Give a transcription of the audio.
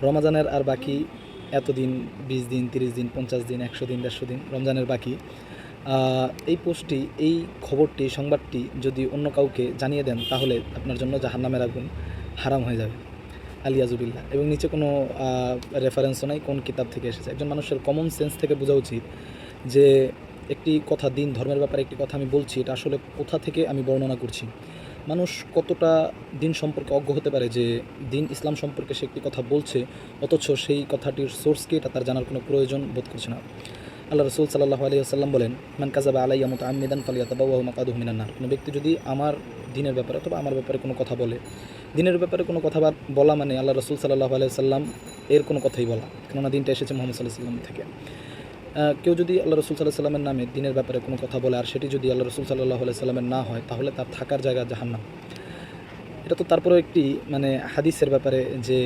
রমাজানের আর বাকি এতদিন, 20 দিন, 30 দিন, 50 দিন, 100 দিন, 150 দিন রমজানের বাকি। এই পোস্টটি, এই খবরটি, সংবাদটি যদি অন্য কাউকে জানিয়ে দেন তাহলে আপনার জন্য জাহান্নামের আগুন হারাম হয়ে যাবে, আলিয়াজুবিল্লাহ। এবং নিচে কোনো রেফারেন্সও নাই কোন কিতাব থেকে এসেছে। একজন মানুষের কমন সেন্স থেকে বোঝা উচিত যে একটি কথা, দিন ধর্মের ব্যাপারে একটি কথা আমি বলছি, এটা আসলে কোথা থেকে আমি বর্ণনা করছি। মানুষ কতটা দিন সম্পর্কে অজ্ঞ হতে পারে যে দিন ইসলাম সম্পর্কে সে একটি কথা বলছে, অথচ সেই কথাটির সোর্সকে এটা তার জানার কোনো প্রয়োজন বোধ করছে না। আল্লাহ রসুল সাল্লাল্লাহু আলাইহি ওয়াসাল্লাম বলেন, মান কাযাবা আলাইয়া মুতাআম্মিদান ফালিয়াতাবাওয়াহু মাকআদাহু মিনান নার। কোনো ব্যক্তি যদি আমার দিনের ব্যাপারে অথবা আমার ব্যাপারে কোনো কথা বলে, দিনের ব্যাপারে কোনো কথা বলা মানে আল্লাহ রসুল সাল্লাল্লাহু আলাইহি ওয়াসাল্লাম এর কোনো কথাই বলা, কেননা দিনটা এসেছে মুহাম্মদ সাল্লাল্লাহু আলাইহি ওয়াসাল্লাম থেকে। কেউ যদি আল্লাহ রসুল সাল্লাল্লাহু আলাইহি ওয়াসাল্লামের নামে দিনের ব্যাপারে কোনো কথা বলে আর সেটি যদি আল্লাহ রসুল সাল্লাল্লাহু আলাইহি ওয়াসাল্লামের না হয়, তাহলে তার থাকার জায়গা জাহান্নাম। এটা তো তারপরেও একটি হাদিসের ব্যাপারে যে